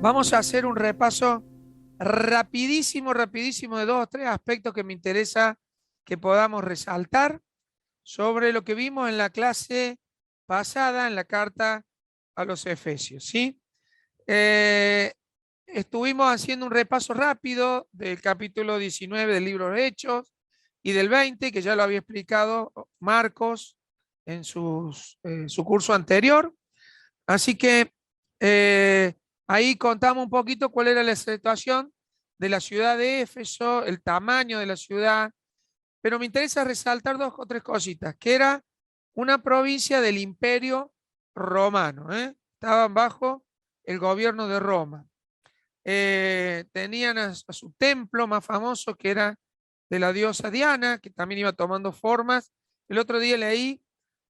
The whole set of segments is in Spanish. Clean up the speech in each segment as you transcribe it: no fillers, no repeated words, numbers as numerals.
Vamos a hacer un repaso rapidísimo, rapidísimo de dos o tres aspectos que me interesa que podamos resaltar sobre lo que vimos en la clase pasada, en la carta a los Efesios, ¿sí? Eh, Estuvimos haciendo un repaso rápido del capítulo 19 del libro de Hechos y del 20, que ya lo había explicado Marcos en su curso anterior. Así que ahí contamos un poquito cuál era la situación de la ciudad de Éfeso, el tamaño de la ciudad, pero me interesa resaltar dos o tres cositas, que era una provincia del Imperio Romano, ¿eh? Estaban bajo el gobierno de Roma. Tenían a su templo más famoso, que era de la diosa Diana, que también iba tomando formas. El otro día leí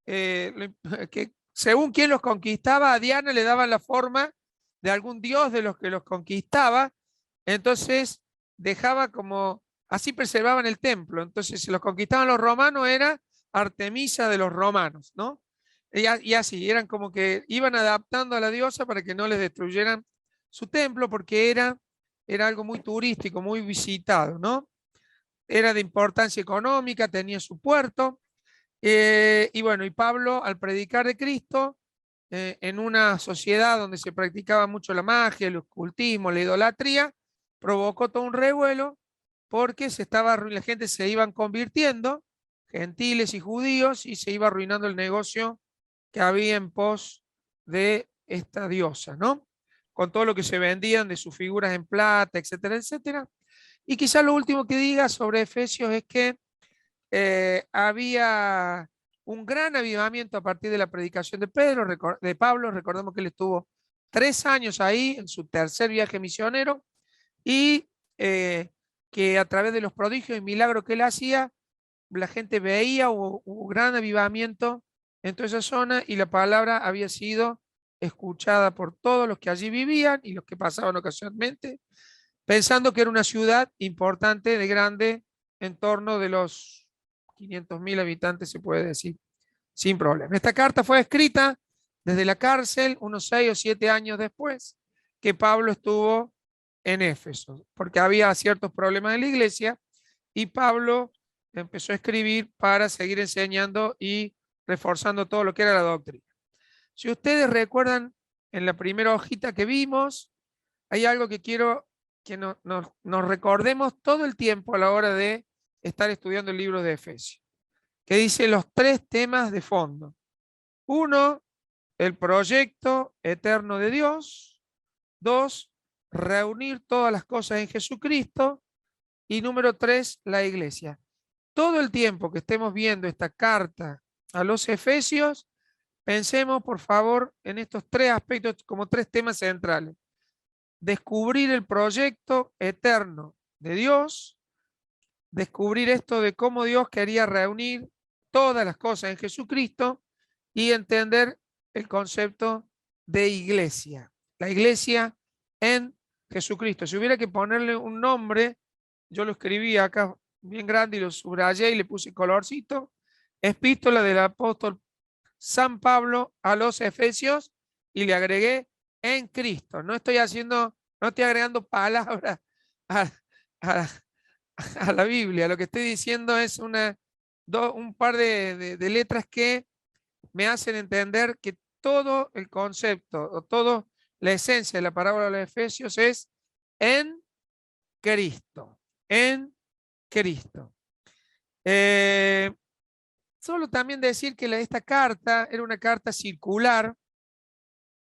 que según quien los conquistaba, a Diana le daban la forma de algún dios de los que los conquistaba, entonces dejaba como, así preservaban el templo. Entonces, si los conquistaban los romanos, era Artemisa de los romanos, ¿no? Y así, eran como que iban adaptando a la diosa para que no les destruyeran su templo, porque era algo muy turístico, muy visitado, ¿no? Era de importancia económica, tenía su puerto. Y bueno, y Pablo, al predicar de Cristo, en una sociedad donde se practicaba mucho la magia, el ocultismo, la idolatría, provocó todo un revuelo porque la gente se iban convirtiendo, gentiles y judíos, y se iba arruinando el negocio que había en pos de esta diosa, ¿no? Con todo lo que se vendían de sus figuras en plata, etcétera, etcétera. Y quizá lo último que diga sobre Efesios es que había un gran avivamiento a partir de la predicación de de Pablo. Recordemos que él estuvo 3 años ahí en su tercer viaje misionero y que a través de los prodigios y milagros que él hacía, la gente veía, hubo gran avivamiento en toda esa zona y la palabra había sido escuchada por todos los que allí vivían y los que pasaban ocasionalmente, pensando que era una ciudad importante, de grande, en torno de los 500.000 habitantes, se puede decir, sin problema. Esta carta fue escrita desde la cárcel unos 6 o 7 años después que Pablo estuvo en Éfeso, porque había ciertos problemas en la iglesia y Pablo empezó a escribir para seguir enseñando y reforzando todo lo que era la doctrina. Si ustedes recuerdan, en la primera hojita que vimos, hay algo que quiero que nos recordemos todo el tiempo a la hora de estar estudiando el libro de Efesios, que dice los tres temas de fondo. Uno, el proyecto eterno de Dios. Dos, reunir todas las cosas en Jesucristo. Y número tres, la iglesia. Todo el tiempo que estemos viendo esta carta a los Efesios, pensemos por favor en estos tres aspectos como tres temas centrales: descubrir el proyecto eterno de Dios, descubrir esto de cómo Dios quería reunir todas las cosas en Jesucristo y entender el concepto de iglesia. La iglesia en Jesucristo. Si hubiera que ponerle un nombre, yo lo escribí acá bien grande y lo subrayé y le puse colorcito: epístola del apóstol San Pablo a los Efesios, y le agregué en Cristo. No estoy agregando palabras a, a, a la Biblia. Lo que estoy diciendo es un par de letras que me hacen entender que todo el concepto o toda la esencia de la parábola de los Efesios es en Cristo. En Cristo. Eh, Solo también decir que esta carta era una carta circular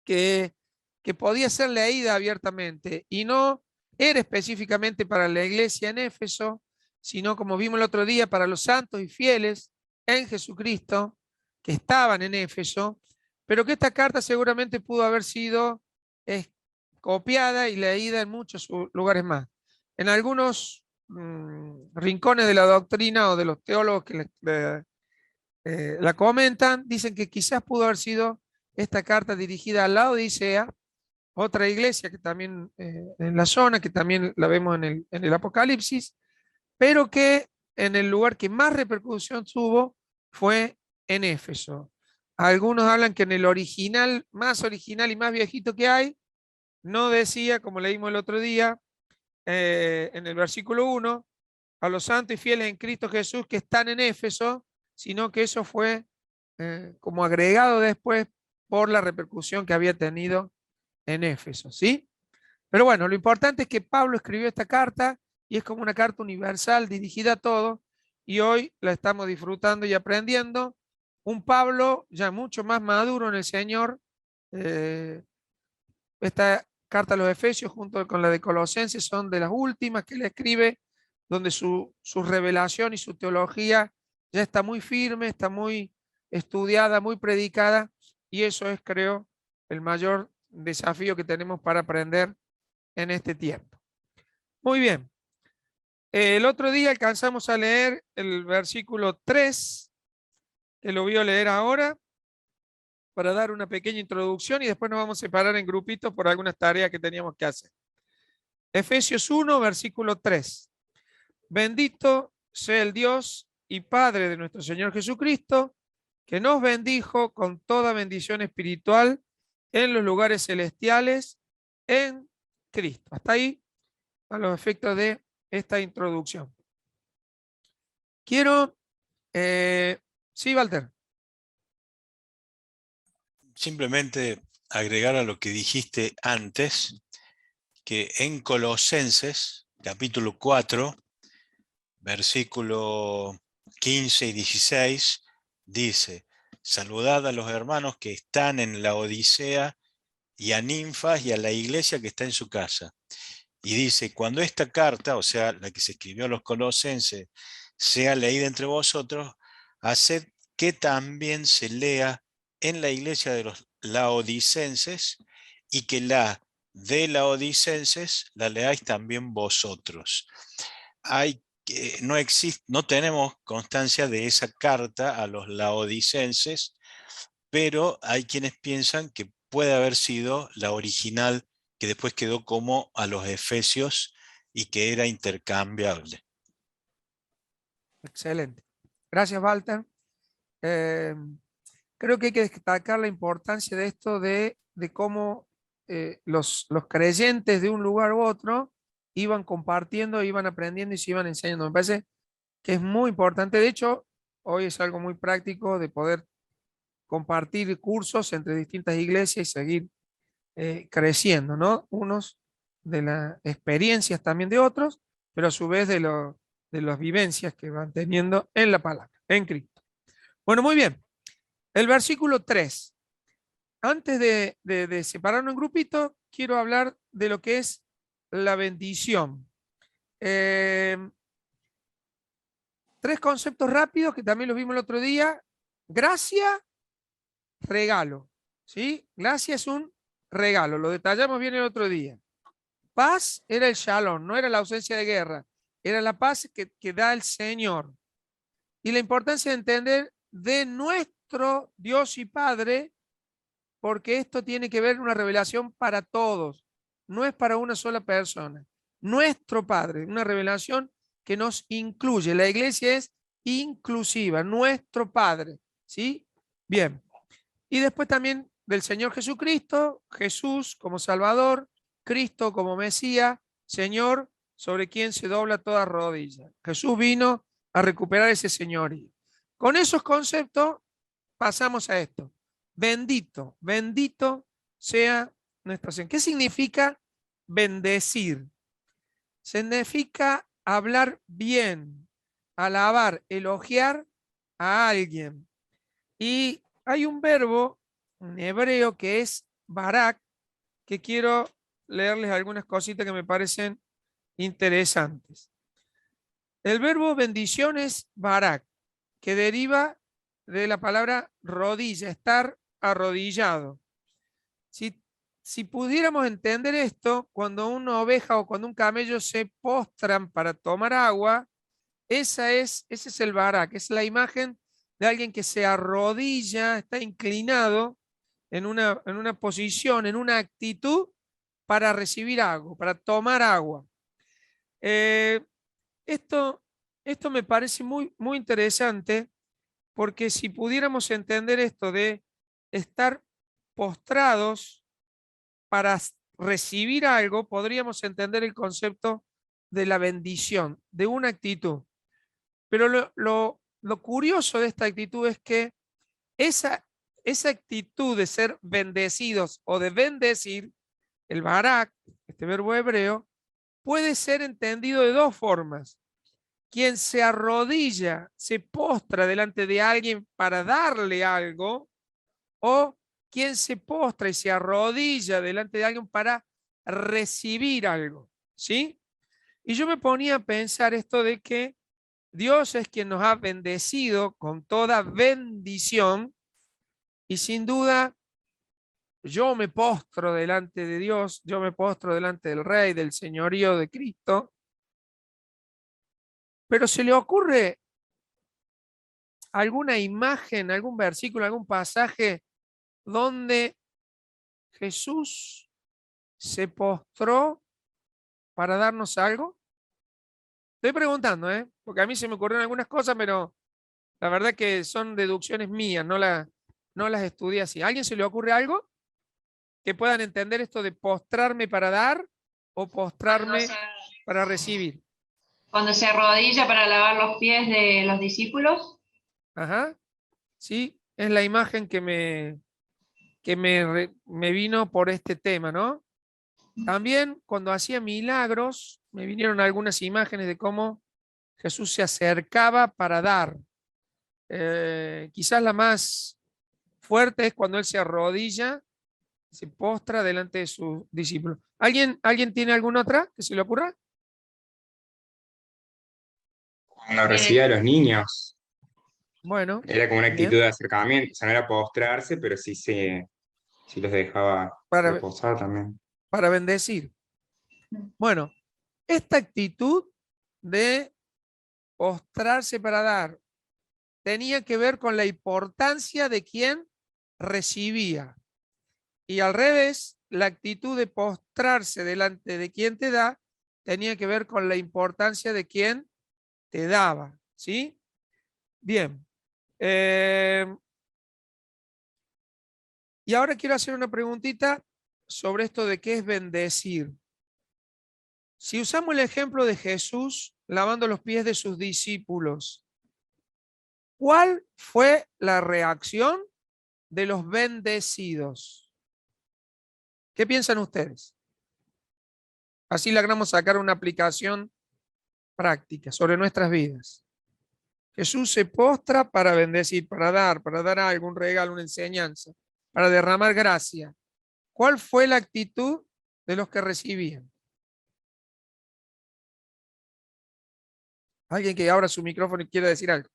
que, que podía ser leída abiertamente y no era específicamente para la iglesia en Éfeso, sino, como vimos el otro día, para los santos y fieles en Jesucristo que estaban en Éfeso, pero que esta carta seguramente pudo haber sido copiada y leída en muchos lugares más. En algunos rincones de la doctrina o de los teólogos que la comentan, dicen que quizás pudo haber sido esta carta dirigida a la Odisea, otra iglesia que también en la zona, que también la vemos en el Apocalipsis, pero que en el lugar que más repercusión tuvo fue en Éfeso. Algunos hablan que en el original, más original y más viejito que hay, no decía, como leímos el otro día, en el versículo 1, a los santos y fieles en Cristo Jesús que están en Éfeso, sino que eso fue como agregado después por la repercusión que había tenido en Éfeso, ¿sí? Pero bueno, lo importante es que Pablo escribió esta carta y es como una carta universal dirigida a todos y hoy la estamos disfrutando y aprendiendo. Un Pablo ya mucho más maduro en el Señor. eh, Esta carta a los Efesios junto con la de Colosenses son de las últimas que le escribe, donde su revelación y su teología ya está muy firme, está muy estudiada, muy predicada, y eso es, creo, el mayor desafío que tenemos para aprender en este tiempo. Muy bien. El otro día alcanzamos a leer el versículo 3, que lo voy a leer ahora para dar una pequeña introducción y después nos vamos a separar en grupitos por algunas tareas que teníamos que hacer. Efesios 1, versículo 3. Bendito sea el Dios y Padre de nuestro Señor Jesucristo, que nos bendijo con toda bendición espiritual en los lugares celestiales en Cristo. Hasta ahí, a los efectos de esta introducción. Quiero, sí, Walter. Simplemente agregar a lo que dijiste antes, que en Colosenses, capítulo 4, versículo 15 y 16, dice: saludad a los hermanos que están en la Odisea y a Ninfas y a la iglesia que está en su casa. Y dice: cuando esta carta, o sea, la que se escribió a los colosenses, sea leída entre vosotros, haced que también se lea en la iglesia de los laodicenses y que la de laodicenses la leáis también vosotros. No tenemos constancia de esa carta a los laodicenses, pero hay quienes piensan que puede haber sido la original que después quedó como a los efesios y que era intercambiable. Excelente. Gracias, Walter. Eh, Creo que hay que destacar la importancia de esto de cómo los creyentes de un lugar u otro iban compartiendo, iban aprendiendo y se iban enseñando. Me parece que es muy importante. De hecho, hoy es algo muy práctico de poder compartir cursos entre distintas iglesias y seguir creciendo, ¿no? Unos de las experiencias también de otros, pero a su vez de las vivencias que van teniendo en la palabra, en Cristo. Bueno, muy bien. El versículo 3. Antes de separarnos en grupitos, quiero hablar de lo que es la bendición. Tres conceptos rápidos que también los vimos el otro día. Gracia, regalo. ¿Sí? Gracia es un regalo, lo detallamos bien el otro día. Paz era el shalom, no era la ausencia de guerra, era la paz que da el Señor. Y la importancia de entender de nuestro Dios y Padre, porque esto tiene que ver una revelación para todos, no es para una sola persona. Nuestro Padre, una revelación que nos incluye. La iglesia es inclusiva, nuestro Padre, ¿sí? Bien. Y después también del Señor Jesucristo, Jesús como Salvador, Cristo como Mesías, Señor sobre quien se dobla toda rodilla. Jesús vino a recuperar ese señorío. Con esos conceptos pasamos a esto. Bendito, bendito sea nuestro Señor. ¿Qué significa bendecir? Significa hablar bien, alabar, elogiar a alguien. Y hay un verbo en hebreo que es barak, que quiero leerles algunas cositas que me parecen interesantes. El verbo bendición es barak, que deriva de la palabra rodilla, estar arrodillado. Si pudiéramos entender esto, cuando una oveja o cuando un camello se postran para tomar agua, ese es el barak, es la imagen de alguien que se arrodilla, está inclinado en una posición, en una actitud para recibir agua, para tomar agua. Eh, esto, esto me parece muy, muy interesante porque si pudiéramos entender esto de estar postrados para recibir algo, podríamos entender el concepto de la bendición, de una actitud. Pero lo curioso de esta actitud es que esa actitud de ser bendecidos o de bendecir, el barak, este verbo hebreo, puede ser entendido de dos formas. Quien se arrodilla, se postra delante de alguien para darle algo, o quien se postra y se arrodilla delante de alguien para recibir algo, ¿sí? Y yo me ponía a pensar esto de que Dios es quien nos ha bendecido con toda bendición y sin duda yo me postro delante de Dios, yo me postro delante del Rey, del señorío de Cristo, pero se le ocurre alguna imagen, algún versículo, algún pasaje donde Jesús se postró para darnos algo. Estoy preguntando, porque a mí se me ocurrieron algunas cosas, pero la verdad que son deducciones mías, no las estudié así. ¿A alguien se le ocurre algo que puedan entender esto de postrarme para dar o postrarme para recibir? Cuando se arrodilla para lavar los pies de los discípulos. Ajá, sí, es la imagen me vino por este tema, ¿no? También cuando hacía milagros, me vinieron algunas imágenes de cómo Jesús se acercaba para dar. Quizás la más fuerte es cuando él se arrodilla, se postra delante de sus discípulos. ¿Alguien tiene alguna otra que se le ocurra? Cuando recibía a los niños, Bueno, era como una actitud bien. de acercamiento, o sea, no era postrarse, pero sí los dejaba Para, reposar también. para bendecir. Bueno, esta actitud de postrarse para dar tenía que ver con la importancia de quien recibía. Y al revés, la actitud de postrarse delante de quien te da tenía que ver con la importancia de quien te daba. ¿Sí? Bien. Y ahora quiero hacer una preguntita sobre esto de qué es bendecir. Si usamos el ejemplo de Jesús lavando los pies de sus discípulos, ¿cuál fue la reacción de los bendecidos? ¿Qué piensan ustedes? Así logramos sacar una aplicación práctica sobre nuestras vidas. Jesús se postra para bendecir, para dar algún regalo, una enseñanza, para derramar gracia. ¿Cuál fue la actitud de los que recibían? Alguien que abra su micrófono y quiera decir algo.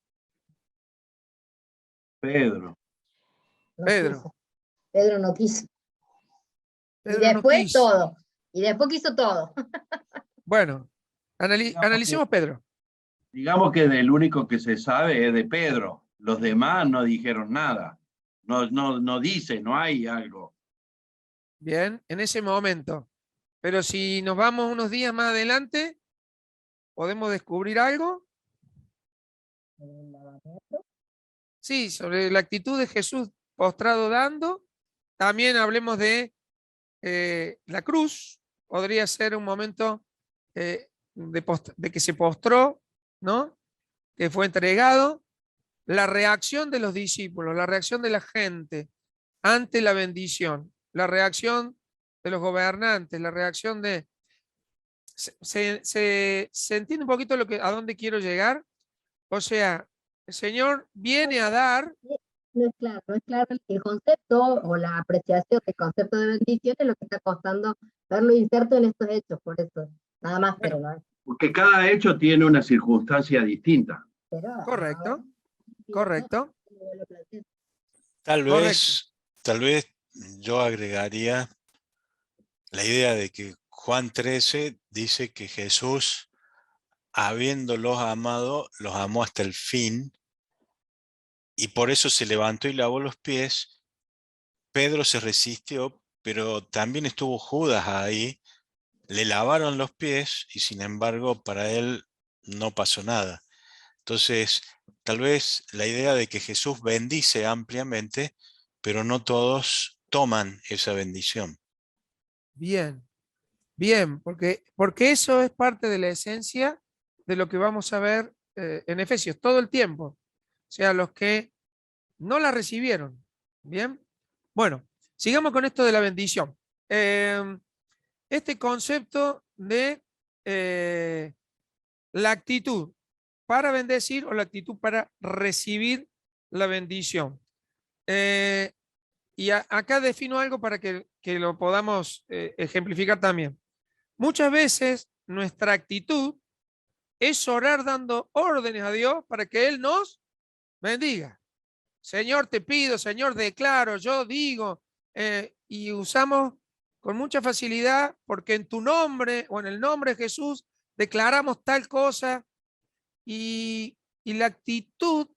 Pedro. Pedro. Pedro no quiso. Pedro y después no quiso. todo. Y después quiso todo. Bueno, analicemos Pedro. Digamos que el único que se sabe es de Pedro. Los demás no dijeron nada. No dice, no hay algo. Bien, en ese momento. Pero si nos vamos unos días más adelante, ¿podemos descubrir algo? Sí, sobre la actitud de Jesús postrado dando. También hablemos de la cruz. Podría ser un momento de que se postró, ¿no? Que fue entregado. La reacción de los discípulos, la reacción de la gente ante la bendición, la reacción de los gobernantes, la reacción de... Se entiende un poquito a dónde quiero llegar. O sea, el Señor viene a dar... No es claro el concepto o la apreciación del concepto de bendición es lo que está costando verlo inserto en estos hechos, por eso, nada más, Bueno, pero no es. Porque cada hecho tiene una circunstancia distinta. Pero, correcto, correcto. Tal Correcto. vez yo agregaría la idea de que Juan 13 dice que Jesús, habiéndolos amado, los amó hasta el fin, y por eso se levantó y lavó los pies. Pedro se resistió, pero también estuvo Judas ahí, le lavaron los pies y sin embargo para él no pasó nada. Entonces, tal vez la idea de que Jesús bendice ampliamente, pero no todos toman esa bendición. Bien, bien, porque eso es parte de la esencia de lo que vamos a ver en Efesios todo el tiempo. O sea, los que no la recibieron. Bien, bueno, sigamos con esto de la bendición. Este concepto de la actitud para bendecir o la actitud para recibir la bendición. Y acá defino algo para que lo podamos ejemplificar también. Muchas veces nuestra actitud es orar dando órdenes a Dios para que Él nos bendiga. Señor, te pido, Señor, declaro, yo digo, y usamos con mucha facilidad porque en tu nombre o en el nombre de Jesús declaramos tal cosa y la actitud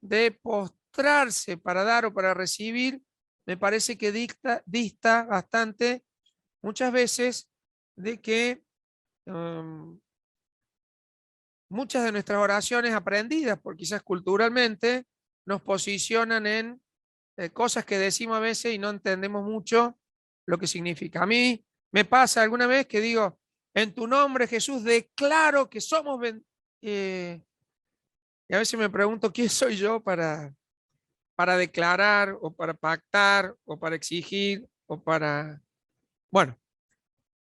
de postrarse para dar o para recibir me parece que dista bastante muchas veces de que muchas de nuestras oraciones aprendidas, por quizás culturalmente, nos posicionan en cosas que decimos a veces y no entendemos mucho lo que significa. A mí me pasa alguna vez que digo, en tu nombre Jesús declaro que somos y a veces me pregunto quién soy yo para declarar o para pactar o para exigir o para... Bueno,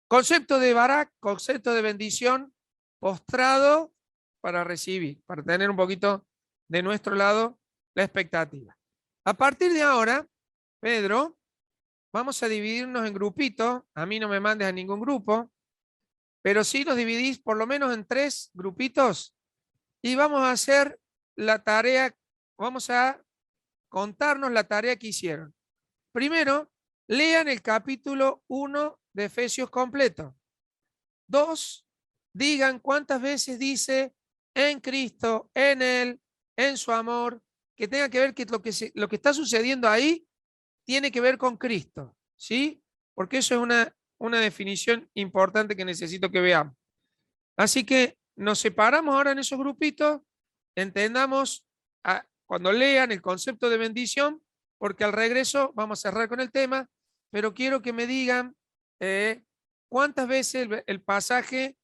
concepto de Barak, concepto de bendición, postrado para recibir, para tener un poquito de nuestro lado la expectativa. A partir de ahora, Pedro, vamos a dividirnos en grupitos. A mí no me mandes a ningún grupo, pero sí nos dividís por lo menos en 3 grupitos y vamos a hacer la tarea, vamos a contarnos la tarea que hicieron. Primero, lean el capítulo 1 de Efesios completo. 2, digan cuántas veces dice en Cristo, en Él, en su amor, que tenga que ver que lo que está sucediendo ahí tiene que ver con Cristo, ¿sí? Porque eso es una definición importante que necesito que veamos. Así que nos separamos ahora en esos grupitos, entendamos cuando lean el concepto de bendición, porque al regreso vamos a cerrar con el tema, pero quiero que me digan cuántas veces el pasaje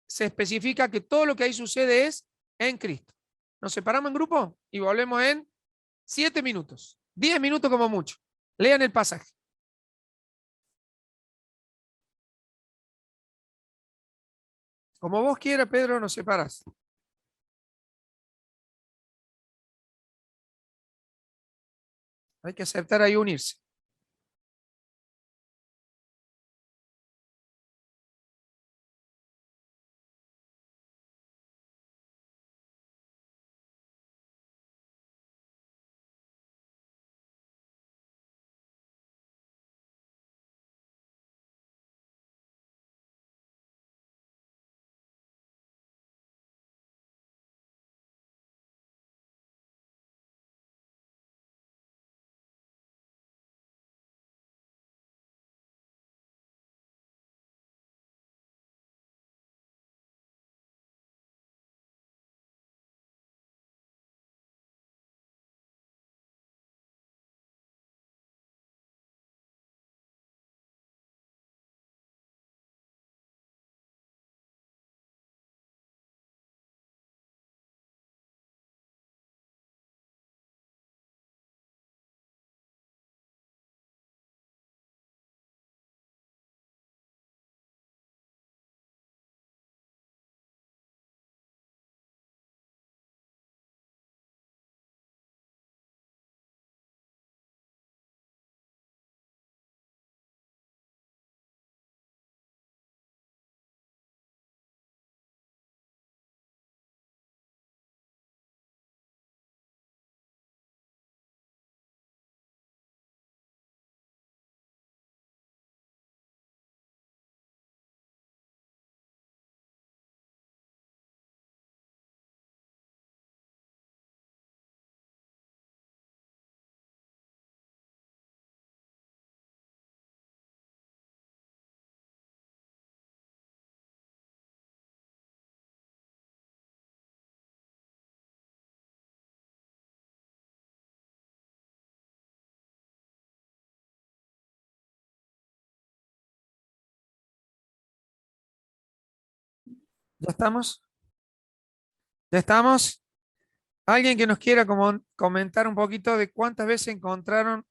se especifica que todo lo que ahí sucede es en Cristo. Nos separamos en grupo y volvemos en 7 minutos, 10 minutos como mucho. Lean el pasaje. Como vos quieras, Pedro, nos separas. Hay que aceptar ahí unirse. ¿Ya estamos? ¿Ya estamos? ¿Alguien que nos quiera comentar un poquito de cuántas veces encontraron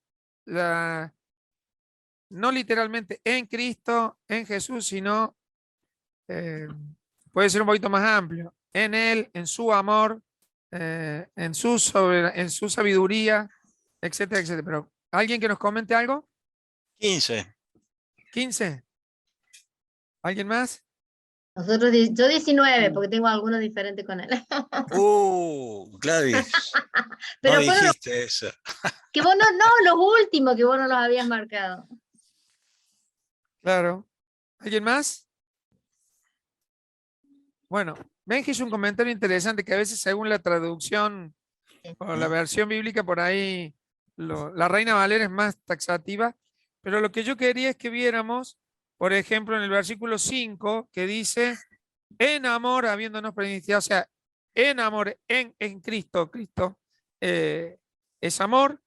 no literalmente en Cristo, en Jesús, sino eh, puede ser un poquito más amplio, en Él, en su amor, en en su sabiduría, etcétera, etcétera? Pero, ¿alguien que nos comente algo? 15. 15. ¿Alguien más? Nosotros, yo 19, porque tengo algunos diferentes con él. Gladys, no Pero fueron dijiste eso. que vos no, los últimos que vos no los habías marcado. Claro. ¿Alguien más? Bueno, ven que es un comentario interesante que a veces según la traducción o la versión bíblica por ahí la Reina Valera es más taxativa, pero lo que yo quería es que viéramos, por ejemplo, en el versículo 5 que dice, en amor habiéndonos predestinado, o sea, en amor, en Cristo, Cristo es amor.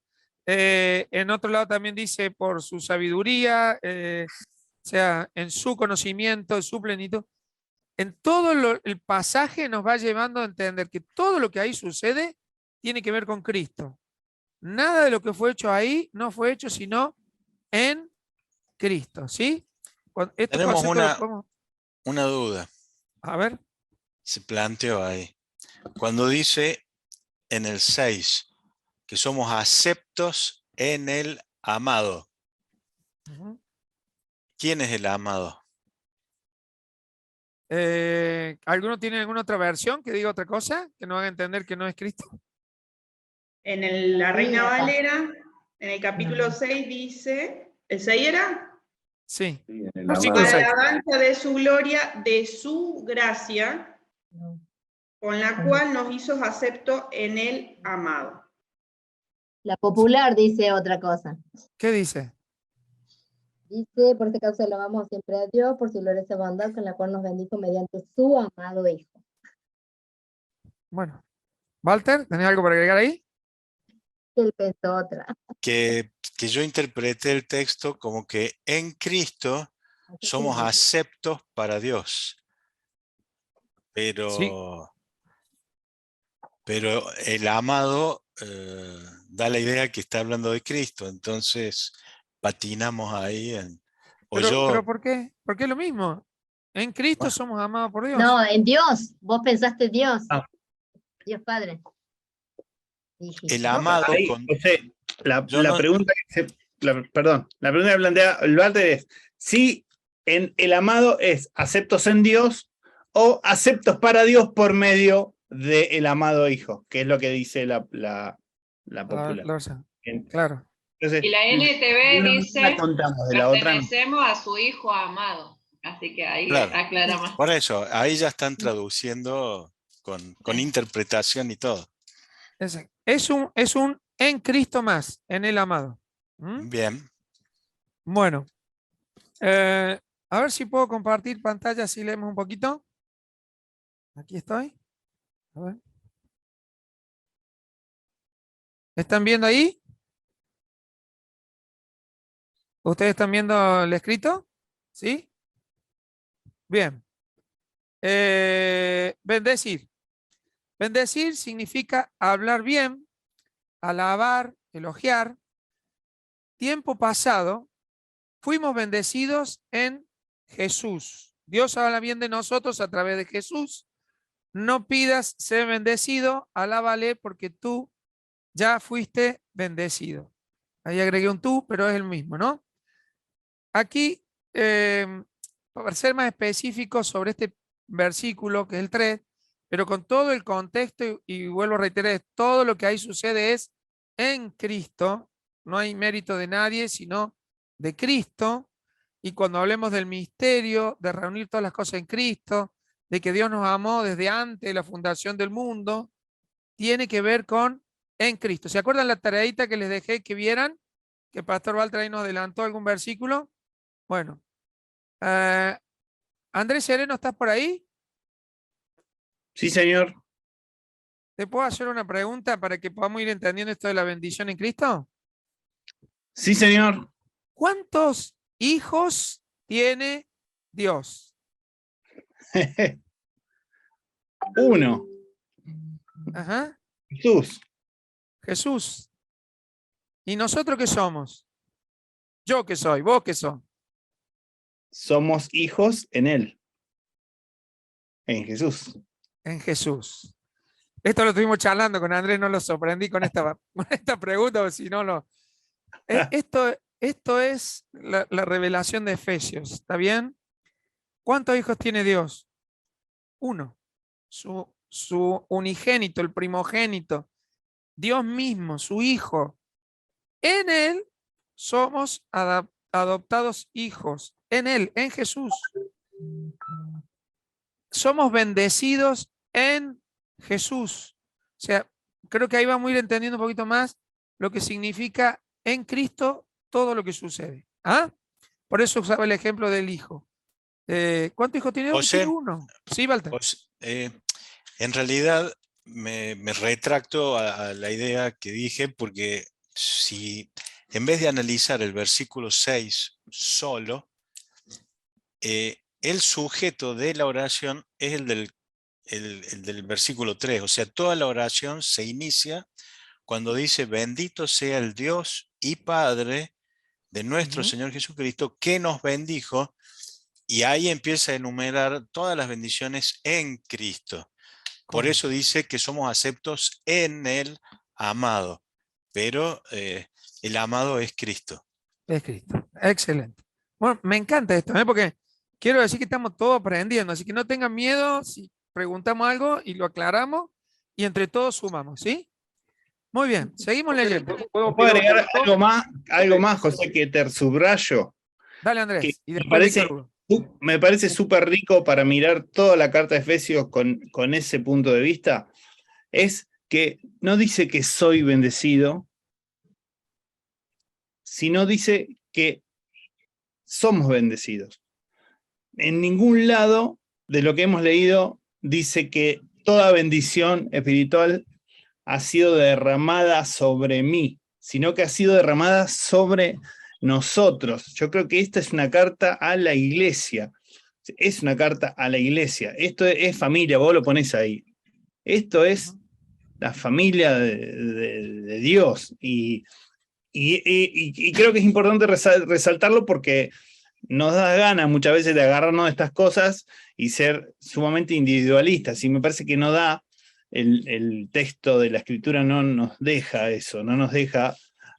En otro lado también dice por su sabiduría, o sea, en su conocimiento, en su plenitud. En todo el pasaje nos va llevando a entender que todo lo que ahí sucede tiene que ver con Cristo. Nada de lo que fue hecho ahí no fue hecho sino en Cristo, ¿sí? Este Tenemos concepto lo podemos... una duda. A ver. Se planteó ahí. Cuando dice en el 6 que somos aceptos en el amado. ¿Quién es el amado? ¿Alguno tiene alguna otra versión que diga otra cosa? Que nos haga entender que no es Cristo. En la Reina Acá. Valera, en el capítulo 6 dice, ¿el 6 era? Sí. Sí, en el Versículo Para 6. la alabanza de su gloria, de su gracia, con la cual nos hizo aceptos en el amado. La popular dice otra cosa. ¿Qué dice? Dice, por esta causa alabamos siempre a Dios, por su gloriosa bondad con la cual nos bendijo mediante su amado Hijo. Bueno. Walter, ¿tenés algo para agregar ahí? Él pensó otra. Que yo interpreté el texto como que en Cristo somos aceptos para Dios. Sí. Pero el amado da la idea que está hablando de Cristo, entonces patinamos ahí. Pero ¿por qué? ¿Por qué lo mismo? En Cristo Bueno, somos amados por Dios. No, en Dios. Vos pensaste Dios. Ah. Dios Padre. el amado Ahí, con... José, la no- pregunta perdón, la pregunta que plantea el Walter es si en el amado es aceptos en Dios o aceptos para Dios por medio del amado Hijo, que es lo que dice la popular. Claro. Y la Entonces, NTV dice, la contamos, de la otra no. Pertenecemos a su Hijo amado. Así que ahí Claro. aclara más. Por eso, ahí ya están traduciendo con interpretación y todo. Es un en Cristo más, en el amado. ¿Mm? Bien. Bueno, a ver si puedo compartir pantalla si leemos un poquito. Aquí estoy. A ver. ¿Están viendo ahí? ¿Ustedes están viendo el escrito? ¿Sí? Bien. Bendecir. Bendecir significa hablar bien, alabar, elogiar. Tiempo pasado, fuimos bendecidos en Jesús. Dios habla bien de nosotros a través de Jesús. No pidas ser bendecido, alábale porque tú ya fuiste bendecido. Ahí agregué un tú, pero es el mismo, ¿no? Aquí, para ser más específico sobre este versículo, que es el 3, pero con todo el contexto, y vuelvo a reiterar, todo lo que ahí sucede es en Cristo, no hay mérito de nadie, sino de Cristo, y cuando hablemos del misterio, de reunir todas las cosas en Cristo, de que Dios nos amó desde antes de la fundación del mundo, tiene que ver con en Cristo. ¿Se acuerdan la tareita que les dejé que vieran? Que Pastor Walter ahí nos adelantó algún versículo. Bueno, Andrés Sereno, ¿estás por ahí? Sí, señor. ¿Te puedo hacer una pregunta para que podamos ir entendiendo esto de la bendición en Cristo? Sí, señor. ¿Cuántos hijos tiene Dios? uno, Ajá. Jesús. Jesús. ¿Y nosotros qué somos? Yo qué soy, vos qué sos. Somos hijos en Él, en Jesús. En Jesús. Esto lo estuvimos charlando con Andrés, no lo sorprendí con esta pregunta, porque si no lo... Esto es la revelación de Efesios, ¿está bien? ¿Cuántos hijos tiene Dios? Uno. Su unigénito, el primogénito. Dios mismo, su Hijo. En Él somos adoptados hijos. En Él, en Jesús. Somos bendecidos en Jesús. O sea, creo que ahí vamos a ir entendiendo un poquito más lo que significa en Cristo todo lo que sucede. ¿Ah? Por eso usaba el ejemplo del hijo. ¿Cuántos hijos tiene? José, Tiene uno. Sí, Walter. En realidad me retracto a la idea que dije, porque si en vez de analizar el versículo 6 solo, el sujeto de la oración es el del versículo 3. O sea, toda la oración se inicia cuando dice: bendito sea el Dios y Padre de nuestro Señor Jesucristo, que nos bendijo. Y ahí empieza a enumerar todas las bendiciones en Cristo. Por eso dice que somos aceptos en el amado. Pero el amado es Cristo. Es Cristo. Excelente. Bueno, me encanta esto, porque quiero decir que estamos todos aprendiendo, así que no tengan miedo si preguntamos algo y lo aclaramos y entre todos sumamos, ¿sí? Muy bien, seguimos leyendo. ¿Puedo agregar algo más, José, que te subrayo? Dale, Andrés. Que Y después Víctor Hugo. me parece súper rico para mirar toda la carta de Efesios con ese punto de vista, es que no dice que soy bendecido, sino dice que somos bendecidos. En ningún lado de lo que hemos leído dice que toda bendición espiritual ha sido derramada sobre mí, sino que ha sido derramada sobre nosotros. Yo creo que esta es una carta a la iglesia. Es una carta a la iglesia. Esto es familia, vos lo ponés ahí. Esto es la familia de Dios. Y creo que es importante resaltarlo porque nos da ganas muchas veces de agarrarnos de estas cosas y ser sumamente individualistas. Y me parece que no da, el texto de la Escritura no nos deja eso, no nos deja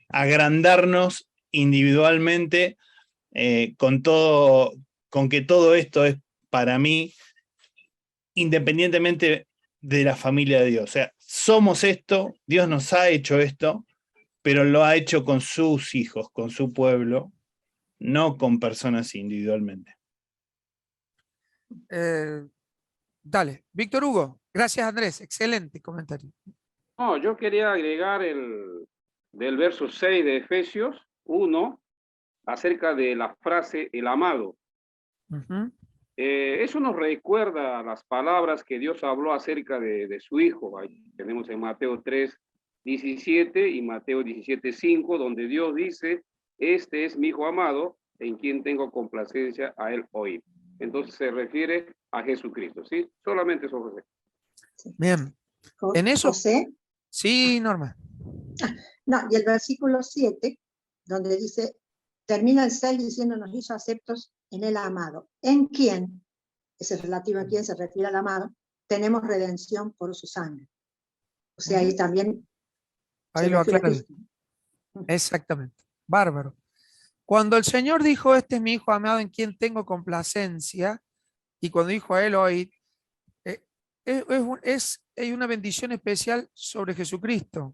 agrandarnos individualmente con que todo esto es para mí, independientemente de la familia de Dios. O sea, somos esto, Dios nos ha hecho esto, pero lo ha hecho con sus hijos, con su pueblo, no con personas individualmente. Dale, Víctor Hugo. Gracias, Andrés. Excelente comentario. No, yo quería agregar del verso 6 de Efesios 1 acerca de la frase el amado. Eso nos recuerda las palabras que Dios habló acerca de su Hijo. Ahí tenemos en Mateo 3:17 y Mateo 17:5, donde Dios dice: este es mi Hijo amado, en quien tengo complacencia a él oír. Entonces se refiere a Jesucristo, ¿sí? Solamente eso, José. Bien. En eso... José. Sí, Norma. No, y el versículo 7, donde dice, termina el 6 diciendo: nos hizo aceptos en el amado. ¿En quién? Ese relativo a quién se refiere al amado. Tenemos redención por su sangre. O sea, ahí también... Ahí lo aclara. Exactamente. Bárbaro. Cuando el Señor dijo: este es mi Hijo amado en quien tengo complacencia, y cuando dijo a él hoy, hay una bendición especial sobre Jesucristo,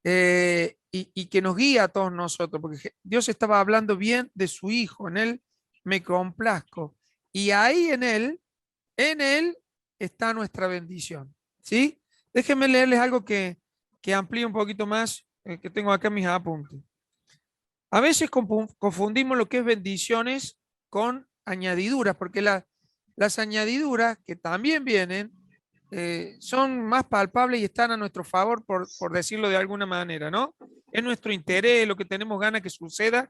y que nos guía a todos nosotros, porque Dios estaba hablando bien de su Hijo. En él me complazco, y ahí en él está nuestra bendición, ¿sí? Déjenme leerles algo que amplíe un poquito más, que tengo acá en mis apuntes. A veces confundimos lo que es bendiciones con añadiduras, porque las añadiduras que también vienen son más palpables y están a nuestro favor, por decirlo de alguna manera, ¿no? Es nuestro interés, lo que tenemos ganas que suceda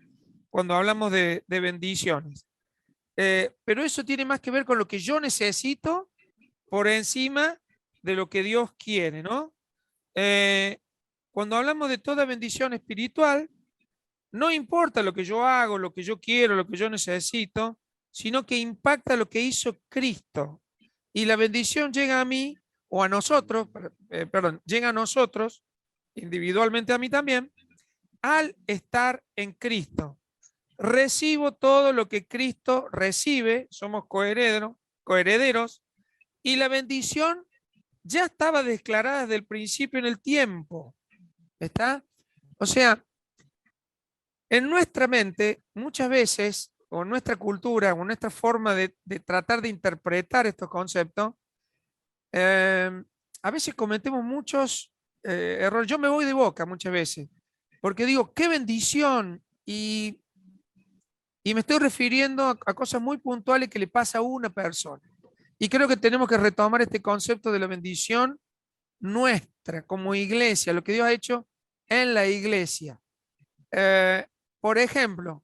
cuando hablamos de bendiciones. Pero eso tiene más que ver con lo que yo necesito por encima de lo que Dios quiere, ¿no? Cuando hablamos de toda bendición espiritual, no importa lo que yo hago, lo que yo quiero, lo que yo necesito, sino que impacta lo que hizo Cristo. Y la bendición llega a mí, o a nosotros, perdón, llega a nosotros, individualmente a mí también, al estar en Cristo. Recibo todo lo que Cristo recibe, somos coherederos, y la bendición ya estaba declarada desde el principio en el tiempo. ¿Está? O sea, en nuestra mente, muchas veces, o en nuestra cultura, o en nuestra forma de tratar de interpretar estos conceptos, a veces cometemos muchos errores. Yo me voy de boca muchas veces, porque digo, qué bendición, y me estoy refiriendo a cosas muy puntuales que le pasa a una persona. Y creo que tenemos que retomar este concepto de la bendición nuestra como iglesia, lo que Dios ha hecho en la iglesia. Por ejemplo,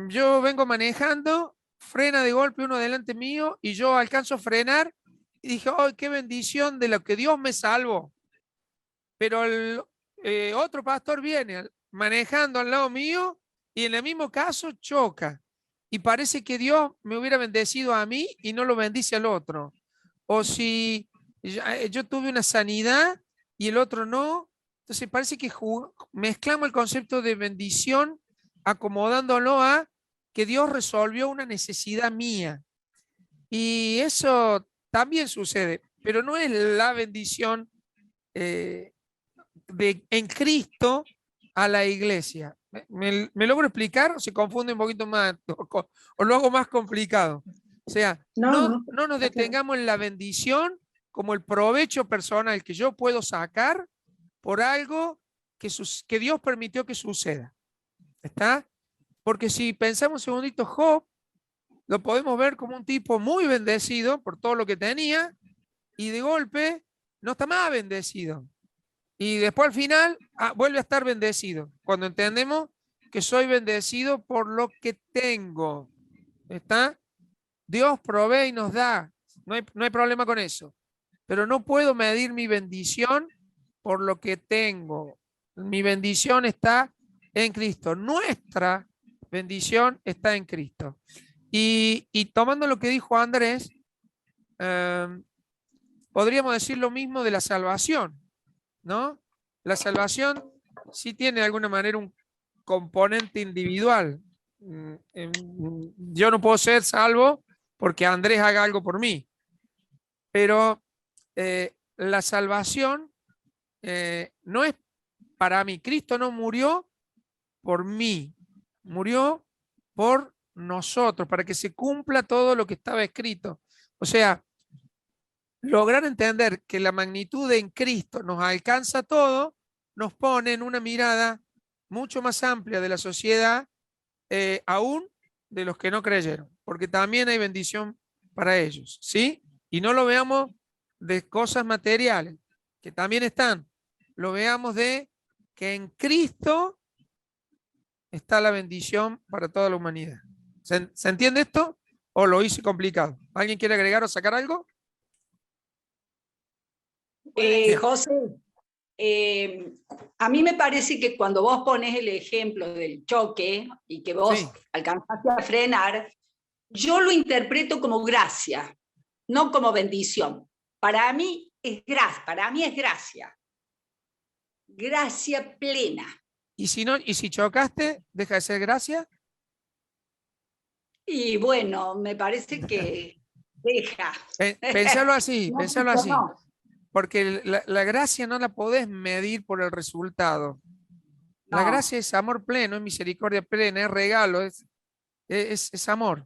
yo vengo manejando, frena de golpe uno delante mío y yo alcanzo a frenar y dije, ¡oh, qué bendición de lo que Dios me salvó! Pero el otro pastor viene manejando al lado mío y en el mismo caso choca. Y parece que Dios me hubiera bendecido a mí y no lo bendice al otro. O si yo tuve una sanidad y el otro no. Entonces parece que mezclamos el concepto de bendición acomodándolo a que Dios resolvió una necesidad mía. Y eso también sucede, pero no es la bendición en Cristo a la iglesia. ¿Me logro explicar o se confunde un poquito más o lo hago más complicado? O sea, no nos detengamos en la bendición como el provecho personal que yo puedo sacar por algo que Dios permitió que suceda. ¿Está? Porque si pensamos un segundito, Job lo podemos ver como un tipo muy bendecido por todo lo que tenía y de golpe no está más bendecido. Y después al final vuelve a estar bendecido. Cuando entendemos que soy bendecido por lo que tengo. ¿Está? Dios provee y nos da. No hay problema con eso. Pero no puedo medir mi bendición por lo que tengo. Mi bendición está en Cristo. Nuestra bendición está en Cristo. Y tomando lo que dijo Andrés, podríamos decir lo mismo de la salvación, ¿no? La salvación sí tiene de alguna manera un componente individual. Yo no puedo ser salvo porque Andrés haga algo por mí. Pero la salvación no es para mí. Cristo no murió por mí, murió por nosotros, para que se cumpla todo lo que estaba escrito. O sea, lograr entender que la magnitud en Cristo nos alcanza todo, nos pone en una mirada mucho más amplia de la sociedad, aún de los que no creyeron, porque también hay bendición para ellos, ¿sí? Y no lo veamos de cosas materiales, que también están, lo veamos de que en Cristo está la bendición para toda la humanidad. ¿Se entiende esto? ¿O lo hice complicado? ¿Alguien quiere agregar o sacar algo? José, a mí me parece que cuando vos pones el ejemplo del choque y que vos alcanzaste a frenar, yo lo interpreto como gracia, no como bendición. Para mí es gracia. Gracia plena. ¿Y si chocaste, deja de ser gracia? Y bueno, me parece que deja. Pensarlo así, No, pensarlo así. no. Porque la gracia no la podés medir por el resultado. La gracia es amor pleno, es misericordia plena, es regalo, es amor.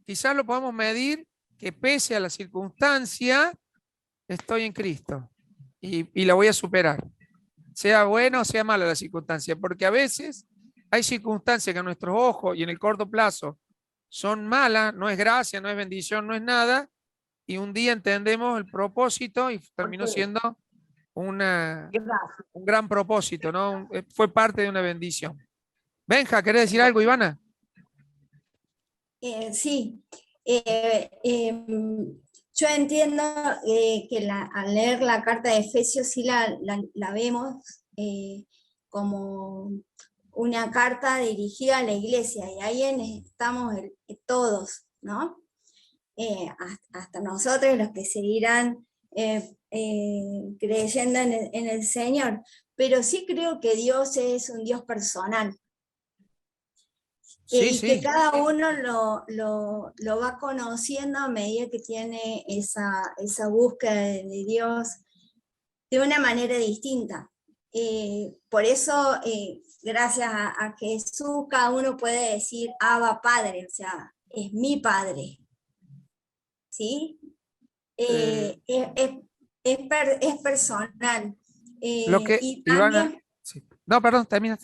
Quizás lo podemos medir que pese a la circunstancia, estoy en Cristo y la voy a superar. Sea buena o sea mala la circunstancia, porque a veces hay circunstancias que a nuestros ojos y en el corto plazo son malas, no es gracia, no es bendición, no es nada, y un día entendemos el propósito y terminó siendo un gran propósito, ¿no? Fue parte de una bendición. Benja, ¿querés decir algo, Ivana? Sí. Yo entiendo que al leer la carta de Efesios sí la vemos como una carta dirigida a la iglesia, y ahí estamos todos, ¿no? Hasta nosotros, los que seguirán creyendo en el Señor. Pero sí creo que Dios es un Dios personal. Sí, y sí. que cada uno lo va conociendo a medida que tiene esa búsqueda de Dios de una manera distinta. Por eso, gracias a Jesús, cada uno puede decir Abba Padre, o sea, es mi Padre. ¿Sí? Es personal. Lo que, Y Ivana, también... sí. No, perdón, termina.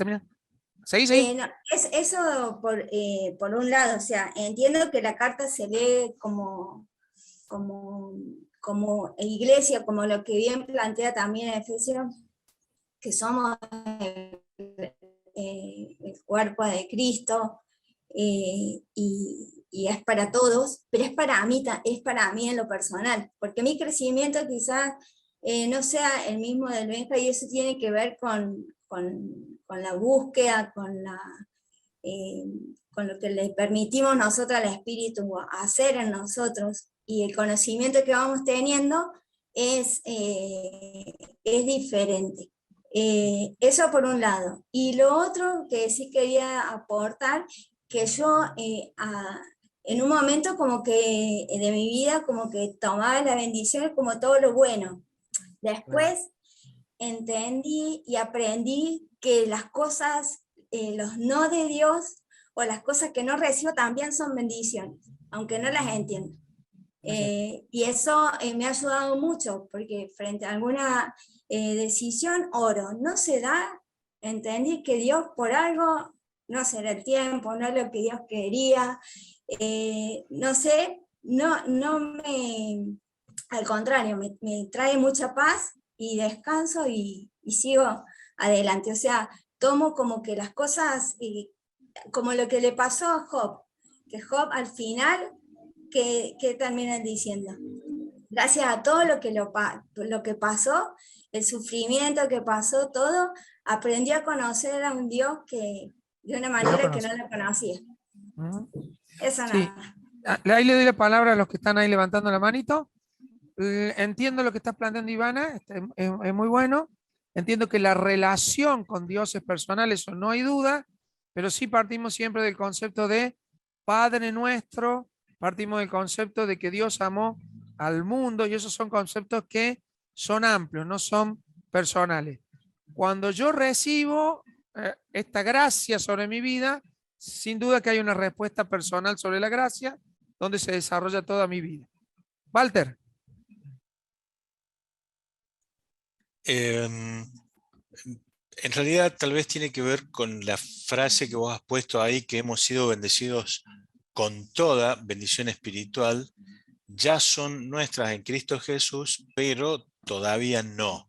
Seguí. No, eso por un lado, o sea, entiendo que la carta se lee como iglesia, como lo que bien plantea también Efesios, que somos el cuerpo de Cristo, y es para todos, pero es para mí en lo personal, porque mi crecimiento quizás no sea el mismo del Benja, y eso tiene que ver con la búsqueda, con lo que le permitimos nosotros al Espíritu hacer en nosotros, y el conocimiento que vamos teniendo es diferente. Eso por un lado. Y lo otro que sí quería aportar, que yo en un momento como que de mi vida como que tomaba la bendición como todo lo bueno. Después entendí y aprendí que las cosas, los no de Dios o las cosas que no recibo también son bendiciones, aunque no las entiendo. Y eso me ha ayudado mucho, porque frente a alguna decisión, oro, no se da, entendí que Dios por algo, no será el tiempo, no es lo que Dios quería, no sé, al contrario, me trae mucha paz y descanso y sigo adelante. O sea, tomo como que las cosas, como lo que le pasó a Job, que Job al final, que terminan diciendo, gracias a todo lo que pasó, el sufrimiento que pasó, todo, aprendió a conocer a un Dios que de una manera que no lo conocía. Eso Sí. nada. Ahí le doy la palabra a los que están ahí levantando la manito. Entiendo lo que estás planteando, Ivana, es muy bueno. Entiendo que la relación con Dios es personal, eso no hay duda, pero sí partimos siempre del concepto de Padre nuestro, partimos del concepto de que Dios amó al mundo, y esos son conceptos que son amplios, no son personales. Cuando yo recibo esta gracia sobre mi vida, sin duda que hay una respuesta personal sobre la gracia, donde se desarrolla toda mi vida. Walter. En realidad tal vez tiene que ver con la frase que vos has puesto ahí, que hemos sido bendecidos con toda bendición espiritual, ya son nuestras en Cristo Jesús, pero todavía no.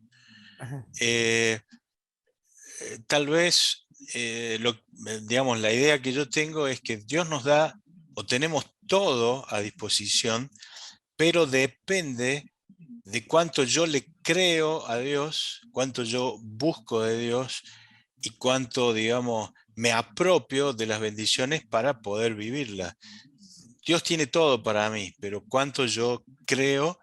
Tal vez, digamos, la idea que yo tengo es que Dios nos da, o tenemos todo a disposición, pero depende de cuánto yo le creo a Dios, cuánto yo busco de Dios y cuánto, digamos, me apropio de las bendiciones para poder vivirlas. Dios tiene todo para mí, pero cuánto yo creo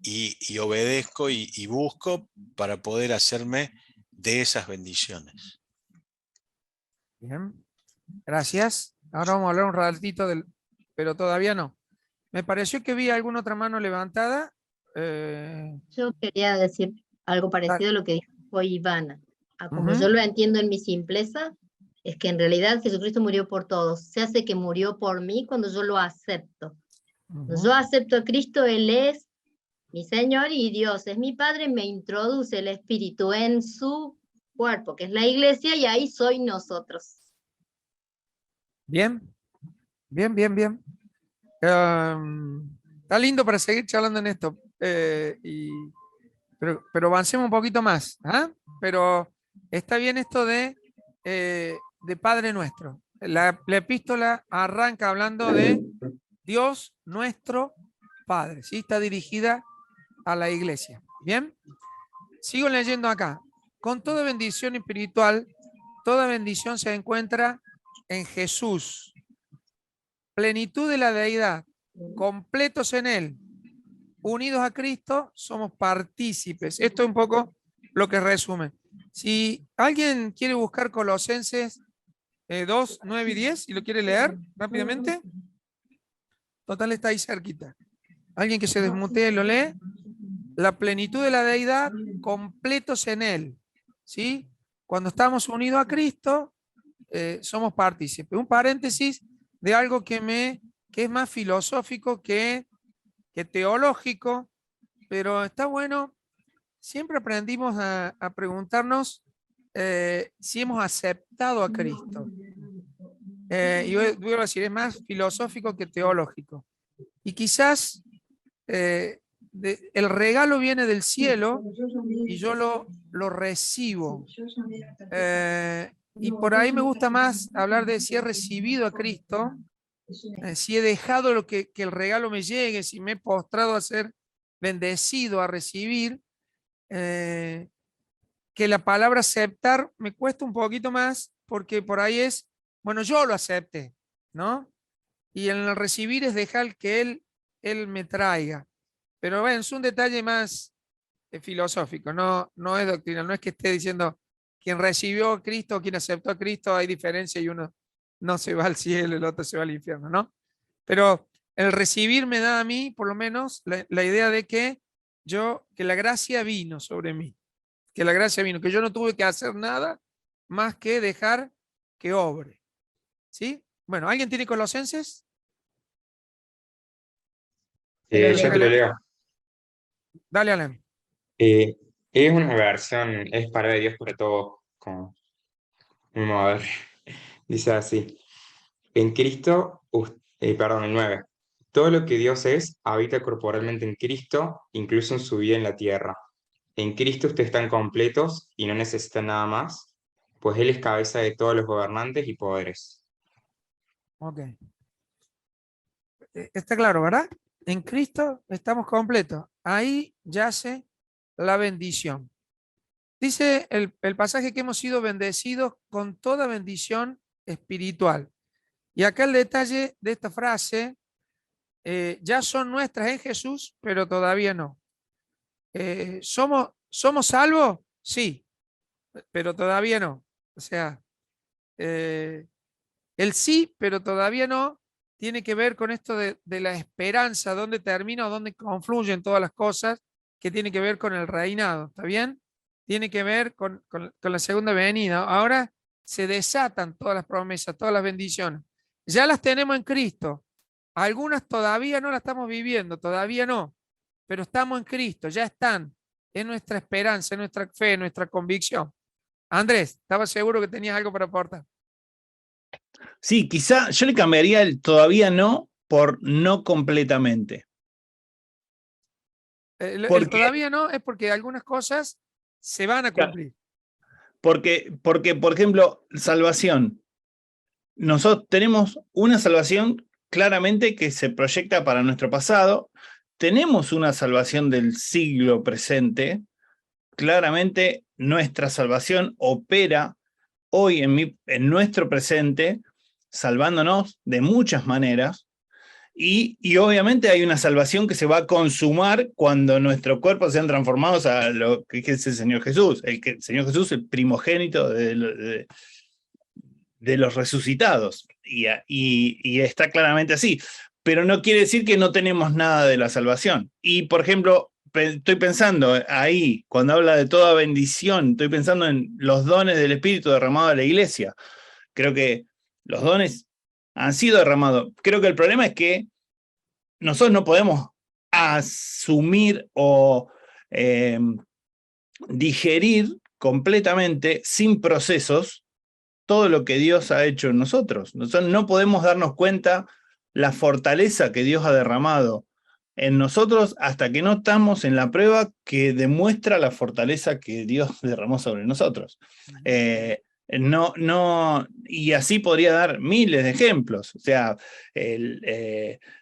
y obedezco y busco para poder hacerme de esas bendiciones. Bien, gracias. Ahora vamos a hablar un ratito pero todavía no. Me pareció que vi alguna otra mano levantada. Yo quería decir algo parecido a lo que dijo Ivana. Como yo lo entiendo en mi simpleza, es que en realidad Jesucristo murió por todos. Se hace que murió por mí cuando yo lo acepto. Cuando yo acepto a Cristo, Él es mi Señor y Dios es mi Padre, me introduce el Espíritu en su cuerpo, que es la iglesia, y ahí soy nosotros. Bien. Está lindo para seguir charlando en esto, pero avancemos un poquito más. Pero está bien esto de Padre Nuestro. La epístola arranca hablando de Dios nuestro padres, ¿sí? Está dirigida a la iglesia. Bien, sigo leyendo acá. Con toda bendición espiritual, toda bendición se encuentra en Jesús. Plenitud de la deidad, completos en él, unidos a Cristo, somos partícipes. Esto es un poco lo que resume. Si alguien quiere buscar Colosenses 2, 9 y 10 y lo quiere leer rápidamente, total está ahí cerquita. Alguien que se desmutee y lo lee. La plenitud de la deidad, completos en él. ¿Sí? Cuando estamos unidos a Cristo, somos partícipes. Un paréntesis de algo que es más filosófico que teológico, pero está bueno. Siempre aprendimos a preguntarnos si hemos aceptado a Cristo. Y voy a decir, es más filosófico que teológico. Y quizás el regalo viene del cielo y yo lo recibo. Y por ahí me gusta más hablar de si he recibido a Cristo, si he dejado que el regalo me llegue, si me he postrado a ser bendecido, a recibir, que la palabra aceptar me cuesta un poquito más, porque por ahí es, bueno, yo lo acepté, ¿no? Y en el recibir es dejar que Él me traiga. Pero bueno, es un detalle más filosófico, no es doctrina, no es que esté diciendo quien recibió a Cristo o quien aceptó a Cristo, hay diferencia y uno no se va al cielo, el otro se va al infierno, ¿no? Pero el recibir me da a mí, por lo menos, la idea de que la gracia vino sobre mí, que la gracia vino, que yo no tuve que hacer nada más que dejar que obre. ¿Sí? Bueno, ¿alguien tiene Colosenses? Yo te lo leo. Dale, Alan. Es una versión, es para de Dios para todos, como vamos a ver. Dice así: en Cristo, perdón, el 9. Todo lo que Dios es habita corporalmente en Cristo, incluso en su vida en la tierra. En Cristo ustedes están completos y no necesitan nada más, pues Él es cabeza de todos los gobernantes y poderes. Ok. Está claro, ¿verdad? En Cristo estamos completos. Ahí yace la bendición. Dice el pasaje que hemos sido bendecidos con toda bendición espiritual. Y acá el detalle de esta frase, ya son nuestras en Jesús, pero todavía no. ¿Somos salvos? Sí, pero todavía no. O sea, el sí, pero todavía no, tiene que ver con esto de la esperanza, dónde termina o dónde confluyen todas las cosas, que tiene que ver con el reinado, ¿está bien? Tiene que ver con la segunda venida. Ahora se desatan todas las promesas, todas las bendiciones. Ya las tenemos en Cristo. Algunas todavía no las estamos viviendo, todavía no, pero estamos en Cristo, ya están. Es nuestra esperanza, es nuestra fe, nuestra convicción. Andrés, estaba seguro que tenías algo para aportar. Sí, quizá yo le cambiaría el todavía no por no completamente. El todavía no es porque algunas cosas se van a cumplir. Porque, por ejemplo, salvación. Nosotros tenemos una salvación claramente que se proyecta para nuestro pasado. Tenemos una salvación del siglo presente. Claramente nuestra salvación opera hoy en nuestro presente, salvándonos de muchas maneras. Y obviamente hay una salvación que se va a consumar cuando nuestros cuerpos sean transformados a lo que es el Señor Jesús. El Señor Jesús, el primogénito de los resucitados. Y está claramente así. Pero no quiere decir que no tenemos nada de la salvación. Y, por ejemplo, estoy pensando ahí, cuando habla de toda bendición, estoy pensando en los dones del Espíritu derramado a la iglesia. Creo que los dones han sido derramados. Creo que el problema es que nosotros no podemos asumir o digerir completamente, sin procesos, todo lo que Dios ha hecho en nosotros. Nosotros no podemos darnos cuenta la fortaleza que Dios ha derramado en nosotros hasta que no estamos en la prueba que demuestra la fortaleza que Dios derramó sobre nosotros. Y así podría dar miles de ejemplos. O sea,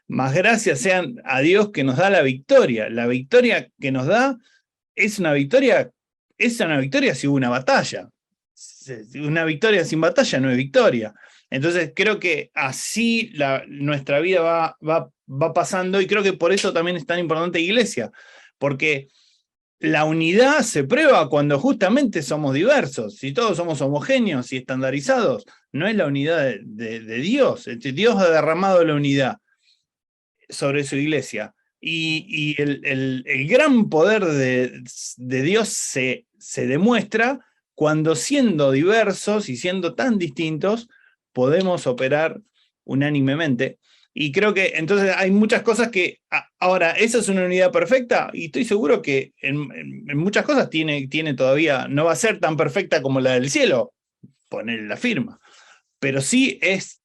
más gracias sean a Dios que nos da la victoria. La victoria que nos da es una victoria si hubo una batalla. Una victoria sin batalla no es victoria. Entonces creo que así nuestra vida va pasando, y creo que por eso también es tan importante Iglesia, porque la unidad se prueba cuando justamente somos diversos. Si todos somos homogéneos y estandarizados, no es la unidad de Dios. Dios ha derramado la unidad sobre su Iglesia. Y el gran poder de Dios se demuestra cuando, siendo diversos y siendo tan distintos, podemos operar unánimemente. Y creo que entonces hay muchas cosas que, ahora, ¿esa es una unidad perfecta? Y estoy seguro que en muchas cosas tiene todavía, no va a ser tan perfecta como la del cielo, poner la firma, pero sí es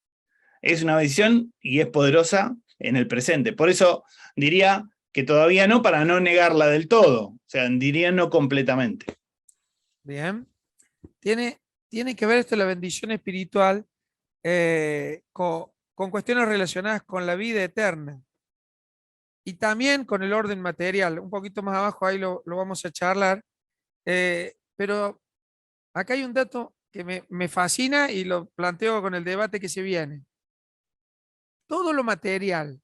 una visión y es poderosa en el presente. Por eso diría que todavía no, para no negarla del todo, o sea, diría no completamente. Bien. Tiene que ver esto, la bendición espiritual, con cuestiones relacionadas con la vida eterna y también con el orden material. Un poquito más abajo ahí lo vamos a charlar, pero acá hay un dato que me fascina y lo planteo con el debate que se viene. Todo lo material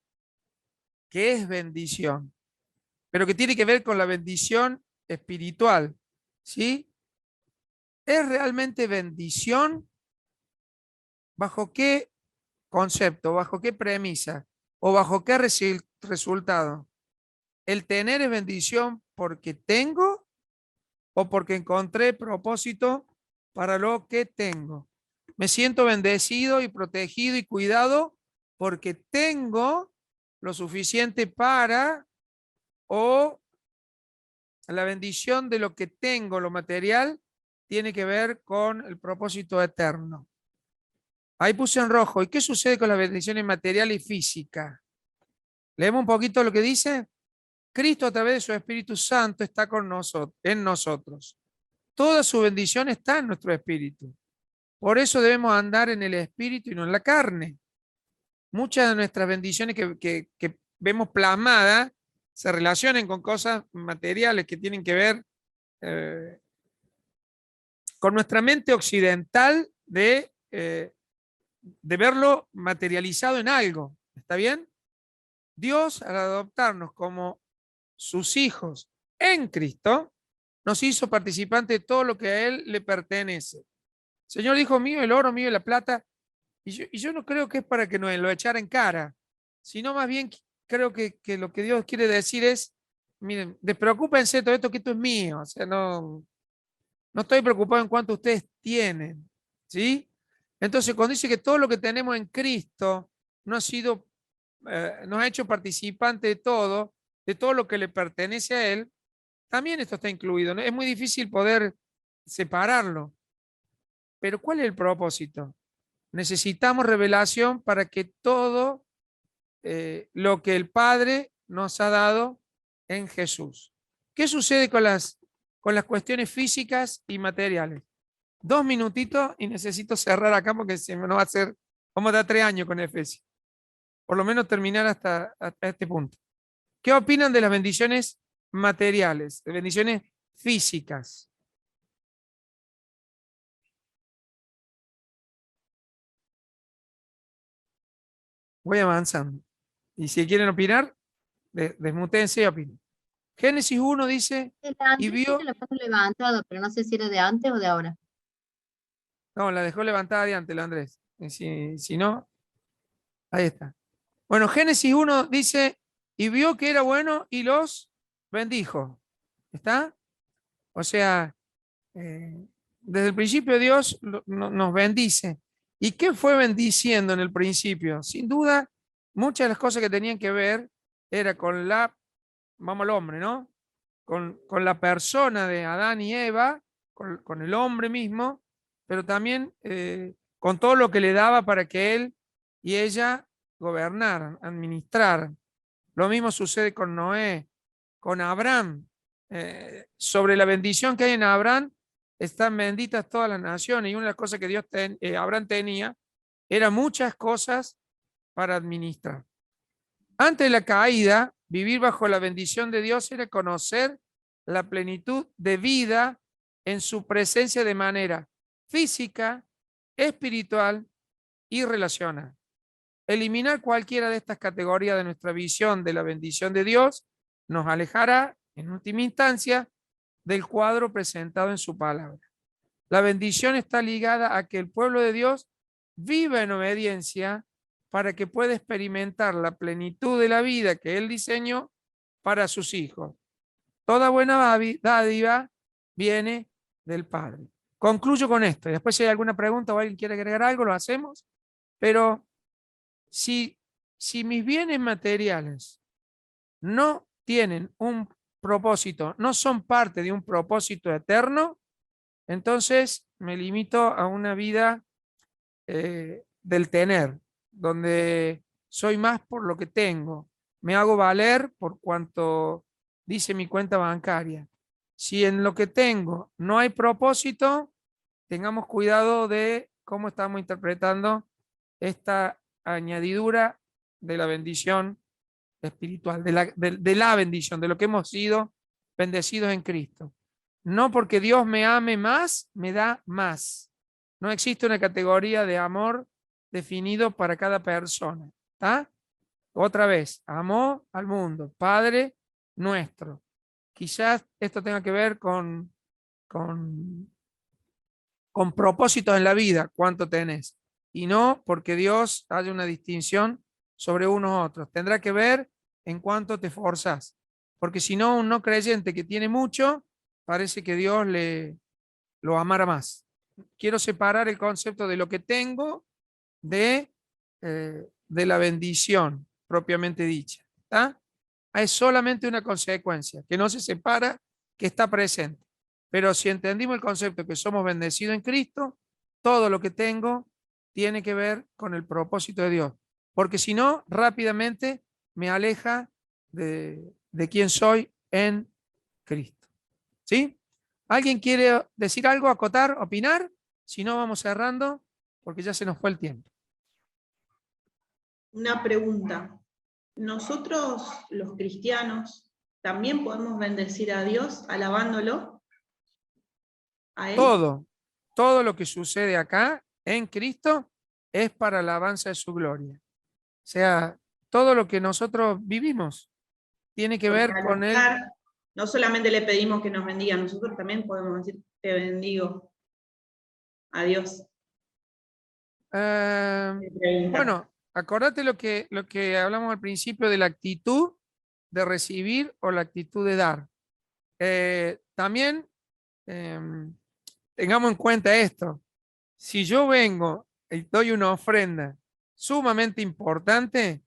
que es bendición, pero que tiene que ver con la bendición espiritual, ¿sí? ¿Es realmente bendición? ¿Bajo qué concepto, bajo qué premisa o bajo qué resultado? ¿El tener es bendición porque tengo o porque encontré propósito para lo que tengo? Me siento bendecido y protegido y cuidado porque tengo lo suficiente para, o la bendición de lo que tengo, lo material, tiene que ver con el propósito eterno. Ahí puse en rojo. ¿Y qué sucede con las bendiciones material y física? Leemos un poquito lo que dice. Cristo, a través de su Espíritu Santo, está con nosotros, en nosotros. Toda su bendición está en nuestro espíritu. Por eso debemos andar en el espíritu y no en la carne. Muchas de nuestras bendiciones que vemos plasmadas se relacionan con cosas materiales que tienen que ver con nuestra mente occidental de verlo materializado en algo. ¿Está bien? Dios, al adoptarnos como sus hijos en Cristo, nos hizo participantes de todo lo que a Él le pertenece. El Señor dijo: mío el oro, mío la plata. Y yo no creo que es para que nos lo echara en cara, sino más bien creo que lo que Dios quiere decir es: miren, despreocúpense de todo esto, que esto es mío. O sea, no estoy preocupado en cuánto ustedes tienen, ¿sí? Entonces, cuando dice que todo lo que tenemos en Cristo nos ha hecho participante de todo lo que le pertenece a Él, también esto está incluido, ¿no? Es muy difícil poder separarlo. Pero ¿cuál es el propósito? Necesitamos revelación para que todo lo que el Padre nos ha dado en Jesús. ¿Qué sucede con las cuestiones físicas y materiales? 2 minutitos y necesito cerrar acá porque se me va a hacer, vamos a dar 3 años con Efesios. Por lo menos terminar hasta este punto. ¿Qué opinan de las bendiciones materiales, de bendiciones físicas? Voy avanzando. Y si quieren opinar, desmutense y opinen. Génesis 1 dice, y vio... La foto levantado, pero no sé si era de antes o de ahora. No, la dejó levantada de antes, la Andrés. Si no, ahí está. Bueno, Génesis 1 dice, y vio que era bueno y los bendijo. ¿Está? O sea, desde el principio Dios nos bendice. ¿Y qué fue bendiciendo en el principio? Sin duda, muchas de las cosas que tenían que ver era con vamos al hombre, ¿no? Con la persona de Adán y Eva, con el hombre mismo, pero también con todo lo que le daba para que él y ella gobernaran, administraran. Lo mismo sucede con Noé, con Abraham. Sobre la bendición que hay en Abraham, están benditas todas las naciones. Y una de las cosas que Abraham tenía era muchas cosas para administrar. Antes de la caída, vivir bajo la bendición de Dios era conocer la plenitud de vida en su presencia de manera física, espiritual y relacional. Eliminar cualquiera de estas categorías de nuestra visión de la bendición de Dios nos alejará, en última instancia, del cuadro presentado en su palabra. La bendición está ligada a que el pueblo de Dios viva en obediencia para que pueda experimentar la plenitud de la vida que Él diseñó para sus hijos. Toda buena dádiva viene del Padre. Concluyo con esto. Y después si hay alguna pregunta o alguien quiere agregar algo, lo hacemos. Pero si mis bienes materiales no tienen un propósito, no son parte de un propósito eterno, entonces me limito a una vida del tener, donde soy más por lo que tengo, me hago valer por cuanto dice mi cuenta bancaria. Si en lo que tengo no hay propósito, tengamos cuidado de cómo estamos interpretando esta añadidura de la bendición espiritual, de la bendición, de lo que hemos sido bendecidos en Cristo. No porque Dios me ame más, me da más. No existe una categoría de amor definido para cada persona. ¿Está? Otra vez, amó al mundo, Padre nuestro. Quizás esto tenga que ver con propósitos en la vida, cuánto tenés. Y no porque Dios haya una distinción sobre unos u otros. Tendrá que ver en cuánto te esforzas. Porque si no, un no creyente que tiene mucho, parece que Dios lo amara más. Quiero separar el concepto de lo que tengo de la bendición propiamente dicha. ¿Está? Es solamente una consecuencia, que no se separa, que está presente. Pero si entendimos el concepto que somos bendecidos en Cristo, todo lo que tengo tiene que ver con el propósito de Dios. Porque si no, rápidamente me aleja de quién soy en Cristo. ¿Sí? ¿Alguien quiere decir algo, acotar, opinar? Si no, vamos cerrando, porque ya se nos fue el tiempo. Una pregunta. ¿Nosotros, los cristianos, también podemos bendecir a Dios alabándolo? ¿A Él? Todo lo que sucede acá en Cristo es para la alabanza de su gloria. O sea, todo lo que nosotros vivimos tiene que ver con Él. No solamente le pedimos que nos bendiga, nosotros también podemos decir, te bendigo a Dios. Bueno, acordate lo que hablamos al principio de la actitud de recibir o la actitud de dar. También tengamos en cuenta esto. Si yo vengo y doy una ofrenda sumamente importante,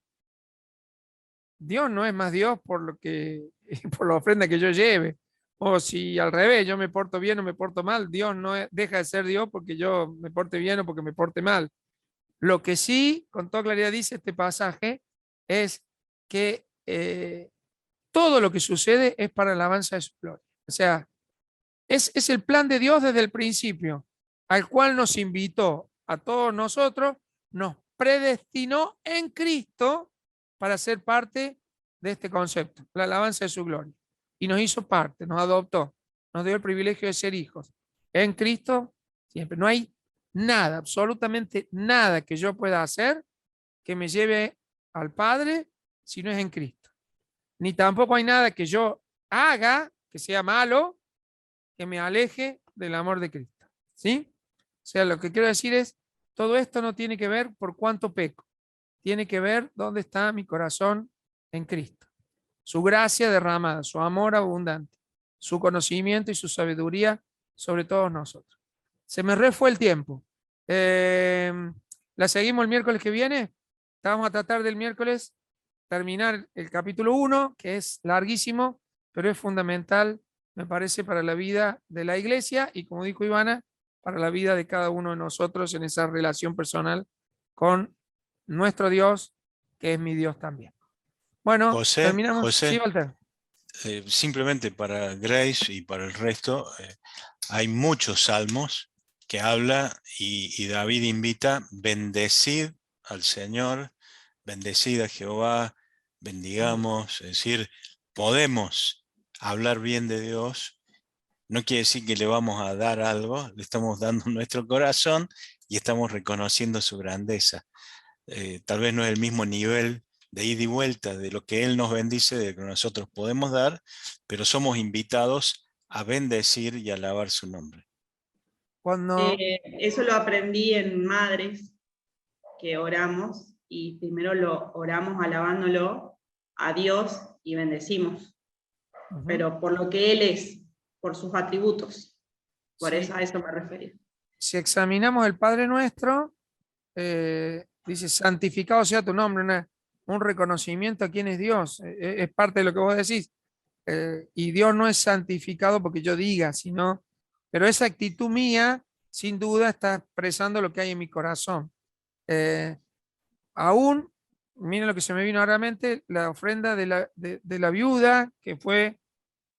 Dios no es más Dios por la ofrenda que yo lleve. O si al revés, yo me porto bien o me porto mal, Dios no deja de ser Dios porque yo me porte bien o porque me porte mal. Lo que sí, con toda claridad dice este pasaje, es que todo lo que sucede es para la alabanza de su gloria. O sea, es el plan de Dios desde el principio, al cual nos invitó a todos nosotros, nos predestinó en Cristo para ser parte de este concepto, la alabanza de su gloria. Y nos hizo parte, nos adoptó, nos dio el privilegio de ser hijos. En Cristo siempre. No hay nada, absolutamente nada que yo pueda hacer que me lleve al Padre si no es en Cristo. Ni tampoco hay nada que yo haga que sea malo, que me aleje del amor de Cristo. ¿Sí? O sea, lo que quiero decir es, todo esto no tiene que ver por cuánto peco. Tiene que ver dónde está mi corazón en Cristo. Su gracia derramada, su amor abundante, su conocimiento y su sabiduría sobre todos nosotros. Se me fue el tiempo. ¿La seguimos el miércoles que viene? Vamos a tratar del miércoles terminar el capítulo 1, que es larguísimo, pero es fundamental, me parece, para la vida de la iglesia y, como dijo Ivana, para la vida de cada uno de nosotros en esa relación personal con nuestro Dios, que es mi Dios también. Bueno, terminamos. José, sí, Walter. simplemente para Grace y para el resto, hay muchos salmos que habla y David invita: bendecid al Señor, bendecid a Jehová, bendigamos. Es decir, podemos hablar bien de Dios. No quiere decir que le vamos a dar algo, le estamos dando nuestro corazón y estamos reconociendo su grandeza. Tal vez no es el mismo nivel de ida y vuelta de lo que Él nos bendice, de lo que nosotros podemos dar, pero somos invitados a bendecir y alabar su nombre. Eso lo aprendí en Madres, que oramos, y primero lo oramos alabándolo a Dios y bendecimos, pero por lo que Él es, por sus atributos. Por Sí. eso a eso me refería. Si examinamos el Padre Nuestro, dice: santificado sea tu nombre, un reconocimiento a quién es Dios. Es parte de lo que vos decís. Y Dios no es santificado porque yo diga, sino, pero esa actitud mía, sin duda, está expresando lo que hay en mi corazón. Aún, miren lo que se me vino ahora a la mente, la ofrenda de la viuda, que fue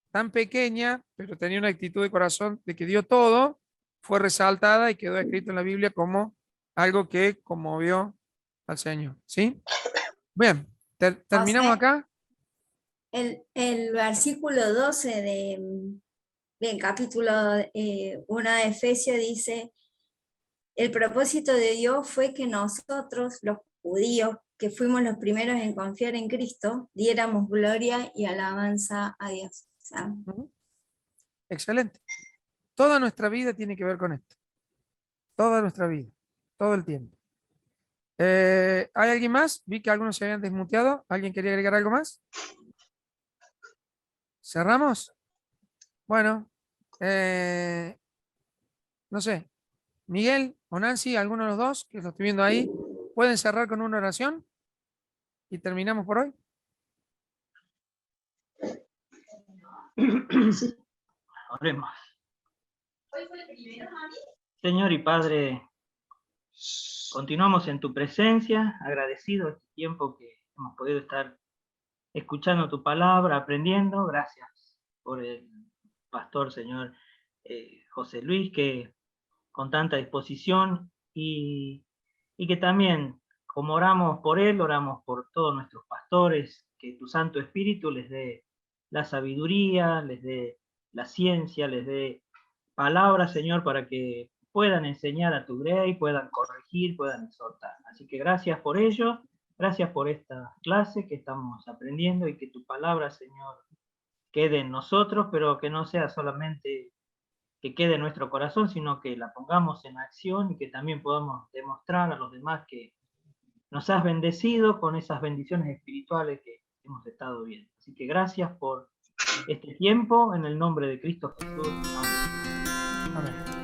tan pequeña, pero tenía una actitud de corazón de que dio todo, fue resaltada y quedó escrito en la Biblia como algo que conmovió al Señor. ¿Sí? Bien, terminamos acá. El versículo 12 del capítulo 1 de Efesios dice: el propósito de Dios fue que nosotros, los judíos, que fuimos los primeros en confiar en Cristo, diéramos gloria y alabanza a Dios. Excelente. Toda nuestra vida tiene que ver con esto. Toda nuestra vida. Todo el tiempo. ¿Hay alguien más? Vi que algunos se habían desmuteado. ¿Alguien quería agregar algo más? ¿Cerramos? Bueno. No sé. Miguel o Nancy, alguno de los dos, que lo estoy viendo ahí, ¿pueden cerrar con una oración? Y terminamos por hoy. Oremos. Señor y Padre, continuamos en tu presencia, agradecido este tiempo que hemos podido estar escuchando tu palabra, aprendiendo. Gracias por el pastor, Señor José Luis, que con tanta disposición y que también, como oramos por él, oramos por todos nuestros pastores, que tu Santo Espíritu les dé la sabiduría, les dé la ciencia, les dé palabras, Señor, para que puedan enseñar a tu grey, puedan corregir, puedan exhortar. Así que gracias por ello, gracias por esta clase que estamos aprendiendo y que tu palabra, Señor, quede en nosotros, pero que no sea solamente que quede en nuestro corazón, sino que la pongamos en acción y que también podamos demostrar a los demás que nos has bendecido con esas bendiciones espirituales que hemos estado viendo. Así que gracias por este tiempo, en el nombre de Cristo Jesús. Amén. Amén.